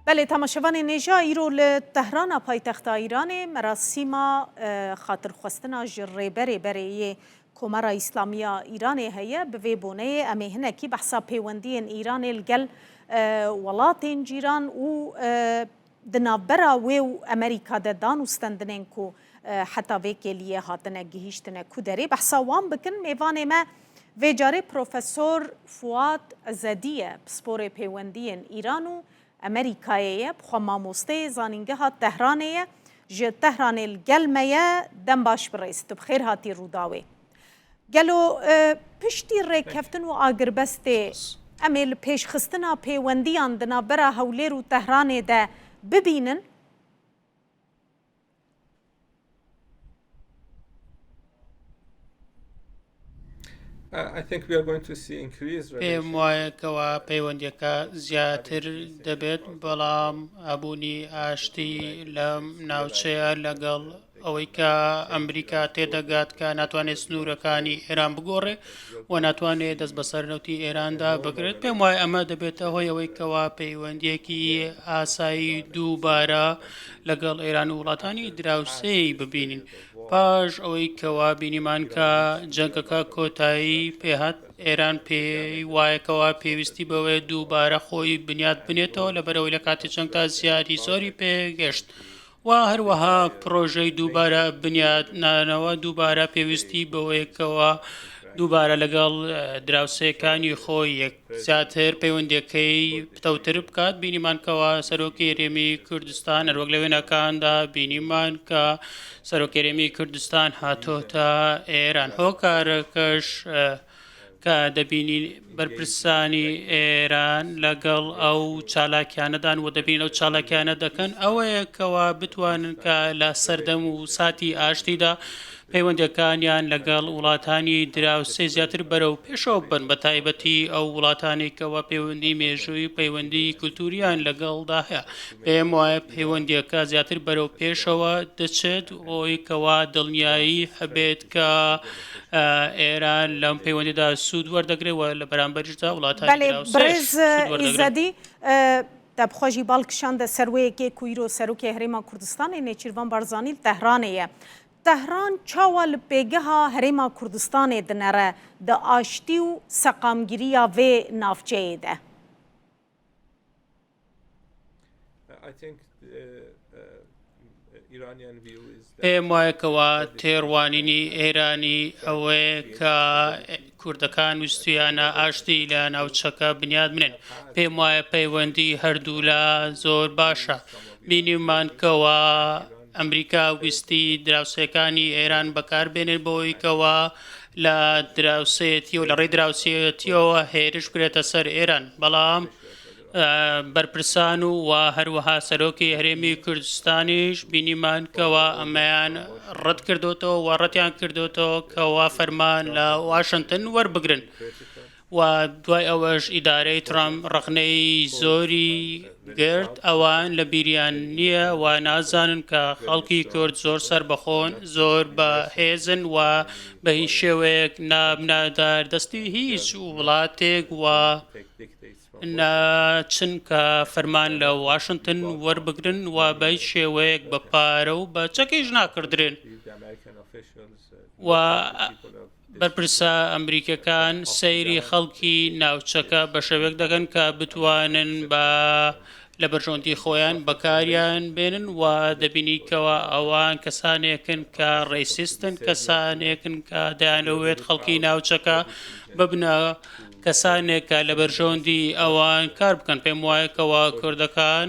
بله تماشاوان نیجا ایرو لتهران پایتخت ایران مراسم خاطر خواستنا جریبری برای کمر اسلامی ایران هیا به بونه امهنه کی بحثا پیوندی ایران الگل ولات جیران و دنابرا و امریکا دان استندنن کو حتی وکیلیه هاتنه گهیشتنه کودری بحثا وان بکن میوان ما و جاره پروفسور فواد زدیه سپور پیوندی ایرانو امریکاییه بخوا ماموسته زانینگه ها تهرانیه جه تهران الگلمه دم باش برئیست بخیر هاتی روداوی گلو پشتی ریکفتن و آگربسته امیل پیش خستنا پیوندیان دنا برا هولیر و تهرانه ده ببینن پێم وایە کەوا پەیوەندیەکە زیاتر دەبێت بەڵام ئەبوونی ئاشتی لەم ناوچەیە لەگەڵ ئەوەی کە ئەمریکا تێدەگات کە ناتوانێت سنوورەکانی ئێران بگۆڕێ و ناتوانێت دەست بەسەرنەوتی ئێراندا بگرێت پێم وایە ئەمە دەبێتە هۆی ئەوەی کەوا پەیوەندیەکی ئاسایی دووبارە لەگەڵ ئێران و وڵاتانی دراوسێی ببینین پاش ئەوەی کەوا بینیمان کە جەنگەکە کۆتایی پێهات ئێران پێی وایەکەوە پێویستی بەوەی دووبارە خۆی بنیاد بنێتەوە لەبەرەوەی لە کاتی جەنگدا زیادی زۆری پێگەشت و هەروەها پرۆژەی دووبارە بنیاد نانەوە دووبارە پێویستی بەوەیەکەوە دووبارە لەگەڵ دراوسەکانی خۆی زیاتر پەیوەندیەکەی پتەوتر بکات بینیمانکەوە سەرۆکی هەرێمی کوردستان هەروەک لە وێنەکاندا بینیمان کە سەرۆکی هەرێمی کوردستان هاتۆتە ئێران هۆکارەکەش کە دەبینی بەرپرسانی ئێران لەگەڵ ئەو چالاکیانەدان و دەبین ئەو چالاکیانە دەکەن ئەوەیەکەوە بتوانن کە لە سەردەم و ساتی ئاشتیدا پەیوەندەکانیان لەگەڵ وڵاتانی دراوسێ زیاتر بەرەو پێشەوە بن بە تایبەتی ئەو وڵاتانێکەوە پەیوەندی مێژووی پەیوەندی کولتوریان لەگەڵدا هەیە پێم وایە پەیوەندیەکە زیاتر بەرەو پێشەوە دەچێت ئەوەیەکەوە دڵنیایی هەبێت کە ئێران لەم پەیوەندیدا سوود وەردەگرێەوە لە بەرامبەرشدا وڵاتانی برێز ئیزەدی دەبخۆژی باڵکشاندە سەروەیەکێ کویرۆ سەرۆکی هەرێما کوردستانی نێچیروان بارزانî تهرانەیە تهران چاوا li pêgeha Herêma Kurdistanê dinere di aştî û seqamgiriya vê navçeyê de. پێم وایەکەوە تێڕوانینی ئێرانی ئەوەیە کە کوردەکان ویستویانە ئاشتی لە ناوچەکە بنیاد بنێن پێم وایە پەیوەندی هەردوو لە زۆر باشە بینیمانکەوە ئەمریکا ویستی دراوسەکانی ئێران بەکاربێنێت بۆیکەوە لە دراوسێتی و لە ڕێی دراوسێتیەوە هێرش بکرێتە سەر ئێران بەڵام بەرپرسان و هەروەها سەرۆکی هەرێمی کوردستانیش بینیمانکەوە ئەمەیان ڕەت کردوتەوە و ڕەتیان کردوتەوە کەوا فەرمان لە واشنگتن وەربگرن و دوای ئەوەش ئیدارەی ترامپ ڕخنەی زۆری گرت ئەوان لە بیریان نییە و نازانن کە خەڵکی کورد زۆر سربەخۆن زۆر بەهێزن و بە هیچ شێوەیەک نابنادار دەستی هیچ وڵاتێک و ناچن کە فەرمان لە واشنگتن وەربگرن و بە هیچ شێوەیەک بە پارە و بە چەکیش ناکردرێن و بەرپرسە ئەمریکەکان سەیری خەڵکی ناوچەکە بە شێوەیەک دەکەن کە بتوانن بە لە بەرژۆندی خۆیان بەکاریان بێنن و دەبینیکەوە ئەوان کەسانێکن کە ڕێسیستن کەسانێکن کە دەیانەوێت خەڵکی ناوچەکە ببنە کەسانێکە لە بەرژۆندی ئەوان کار بکەن پێم وایەکەوە کوردەکان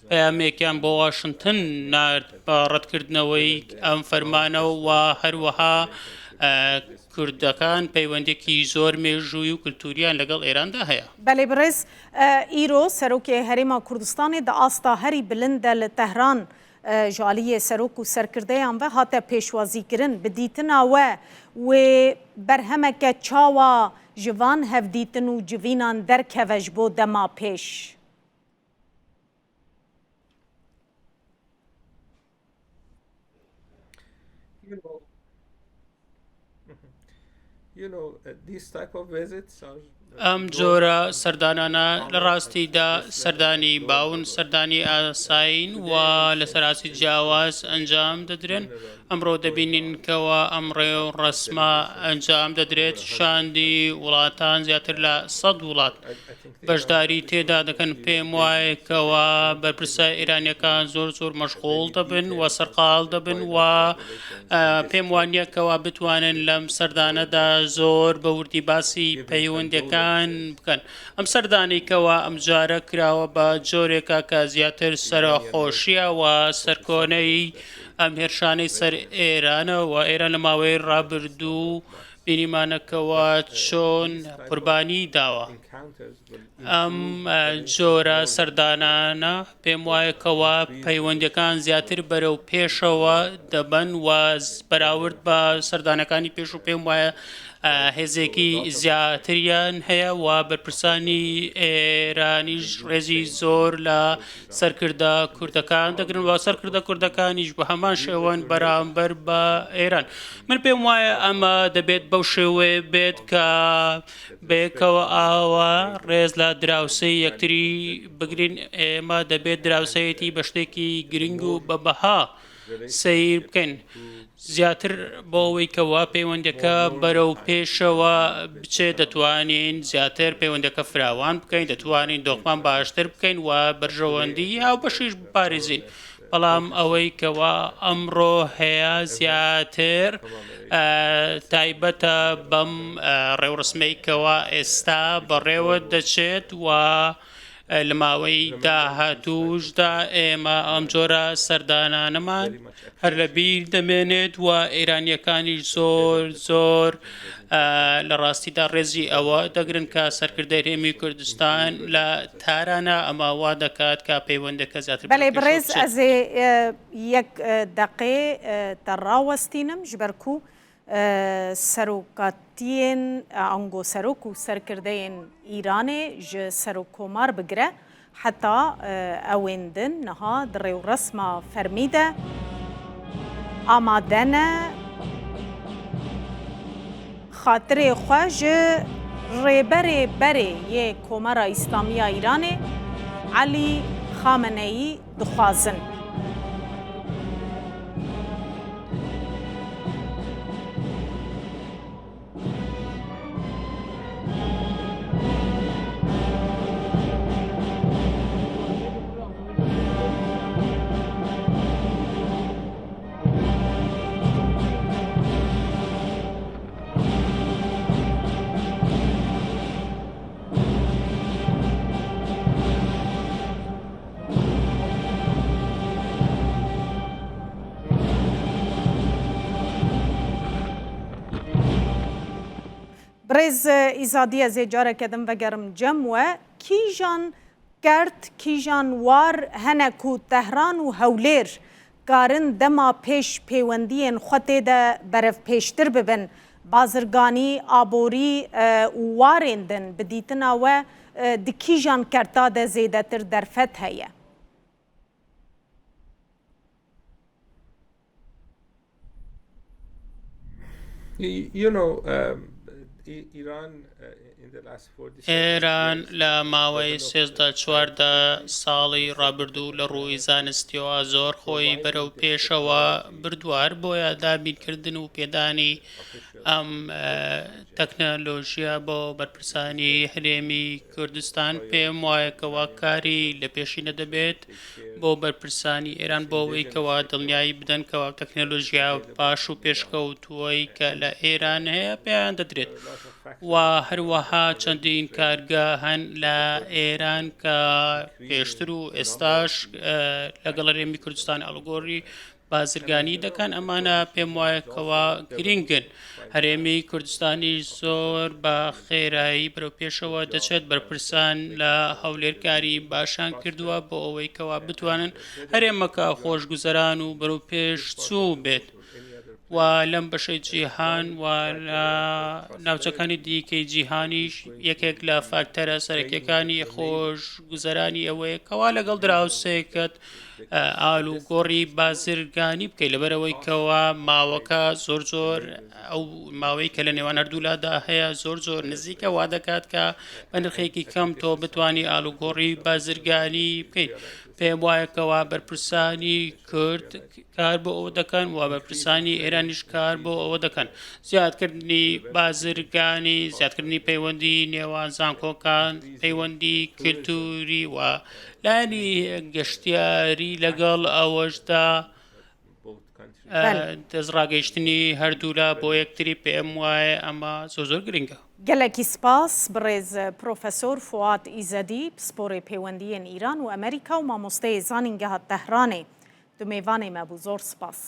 پەیامێکیان بۆ واشنگتن نارد بە ڕەتکردنەوەی ئەم فەرمانەوە و هەروەها کوردەکان پەیوەندێکی زۆر مێژووی و کولتوریان لەگەڵ ئێراندا هەیە بەڵێ برێز ئیرۆ سەرۆکی هەرێما کوردستانی دا ئاستا هەری بلندە لە تەهران ژالiyê serok û serkirdeyan ve hate pêşwazîkirin bi dîtina we wê berhemeke çawa ji van hevdîtin û civînan derkeve ji bo dema pêş. ئەم جۆرە سەردانانە لە ڕاستیدا سەردانی باون سەردانی ئاساین و لە سەراسی جیاواز ئەنجام دەدرێن ئەمڕۆ دەبینین کەەوە ئەمڕێ و ڕسمە ئەنجام دەدرێت شاندی وڵاتان زیاتر لە 100 وڵات بەشداری تێدا دەکەن پێم وایە کەەوە بەرپرسە ئێرانیەکان زۆر مەشغوڵ دەبن و سەرقاڵ دەبن و پێم وانیە کەەوە بتوانن لەم سەردانەدا زۆر بە وردی باسی پەیوەندەکان بکەن ئەم سەردانێکەوە ئەم جارە کراوە بە جۆرێکە کە زیاتر سەرخۆشیە و سەرکۆنەی ئەم هێرشانەی سەر ئێرانە و ئێران لە ماوەی ڕابردوو بینیمانەکەەوە چۆن قوربانی داوە ئەم جۆرە سەردانانە پێم وایەکەوە پەیوەندەکان زیاتر بەرەو پێشەوە دەبەن و بەراورد بە سەردانەکانی پێش و پێم وایە هێزێکی زیاتریان هەیە و بەرپرسانی ئێرانیش ڕێزی زۆر لە سەرکردە کوردەکان دەگرن و سەرکردە کوردەکانیش بە هەمان شێوەن بەرامبەر بە ئێران من پێم وایە ئەمە دەبێت بەو شێوێ بێت کە بێکەوە ئاوە ڕێز لە دراوسەی یەکتری بگرین ئێمە دەبێت دراوسەیەتی بە شتێکی گرنگ و بەبەها سیر بکەین زیاتر بۆ ئەوەی کەوا پەیوەندەکە بەرەو پێشەوە بچێت دەتوانین زیاتر پەیوەندەکە فراوان بکەین دەتوانین دۆخمان باشتر بکەین و بەرژەوەندی هاو بەشیش بپارێزین بەڵام ئەوەی کەوا ئەمڕۆ هەیە زیاتر تایبەتە بەم ڕێوڕسمەیکەوە ئێستا بەڕێوە دەچێت و لە ماوەی داهاتووشدا ئێمە ئەم جۆرە سەردانانەمان هەر لە بیر دەمێنێت و ئێرانیەکانی زۆر لە ڕاستیدا ڕێزی ئەوە دەگرن کە سەرکردەی هێرمی کوردستان لە تارانە ئەمە وا دەکات کە پەیوەندەکە زیاتر بەڵێ بڕێز ئەزێ یەک دەقێ تەڕاوەستینم ji ber ku serokatiyên ango serok û serkirdeyên Îranê ji serokkomar bigire heta ewên din niha di rêwresma fermî de amade ne xatirê xwe ji rêberê berê yê Komara İslamiya Îranê Elî Xameneyî dixwazin. برێز ئیزادیە زێجارێکە دم بەگەرم جەم وە کیژان گرت کیژان وار هەنەک و تەهران و هەولێر کارن دەما پێش پەیوەندیên xwe tê de berevpêştir bibin bazirganî aborî û warên din bi dîtina we di kîjan kerta de zêdetir derfet heye ئێران لە ماوەی 14 ساڵی ڕابردوو لە ڕووی زانستیەوە زۆر خۆی بەرەو پێشەوە بردووار بۆیە دابینکردن و پێدانی ئەم تەکنەلۆژیە بۆ بەرپرسانی هەرێمی کوردستان پێم وایەکەوە کاری لە پێشینە دەبێت بۆ بەرپرسانی ئێران بۆ ئەوەی کەوا دڵنیایی بدەن کەوا تەکنەلۆژیا باش و پێشکەوتووەی کە لە ئێران هەیە پێیان دەدرێت و هەروەها چەندین کارگە هەن لە ئێران کە پێشتر و ئێستاش لەگەڵ هەرێمی کوردستان ئەڵگۆڕی بازرگانی دەکەن ئەمانە پێم وایەکەوە گرنگن هەرێمی کوردستانی زۆر بە خێرایی بەرەو پێشەوە دەچێت بەرپرسان لە هەولێرکاری باشان کردووە بۆ ئەوەی کەوا بتوانن هەرێمەکە خۆشگوزەران و بەرەو پێش چوو بێت و لەم بەشەی جیهان و لە ناوچەکانی دیکەی جیهانیش یەکێک لە فاکتەرە سەرەکیەکانی خۆش گوزەرانی ئەوەیە کەوا لەگەڵ دراوسێکت ئالوگۆڕی بازرگانی بکەیت لەبەرەوەی کەوا ماوەکە زۆر ئەو ماوەی کە لە نێوان هەردوولادا هەیە زۆر نزیکە وا دەکات کە بە نرخێکی کەم تۆ بتانی ئالوگۆڕی بازرگانی بکەیت. پێم وایەکەوە بەرپرسانی کورد کار بۆ ئەوە دەکەن و بەرپرسانی ئێرانیش کار بۆ ئەوە دەکەن زیادکردنی بازرگانی زیادکردنی پەیوەندی نێوان زانکۆکان پەیوەندی کللتوری و لانی گەشتیاری لەگەڵ ئەوەشدا دەستڕاگەیشتنی هەردوولا بۆ یەکتری پێم وایە ئەمە زۆر گرنگە. gelekî spas bi rêz Profesor Fuad İzedî pisporê pêwendiyên Îran û Amerîka û mamosteyê zanîngeha Tehranê di mêvanê me bû zor spas.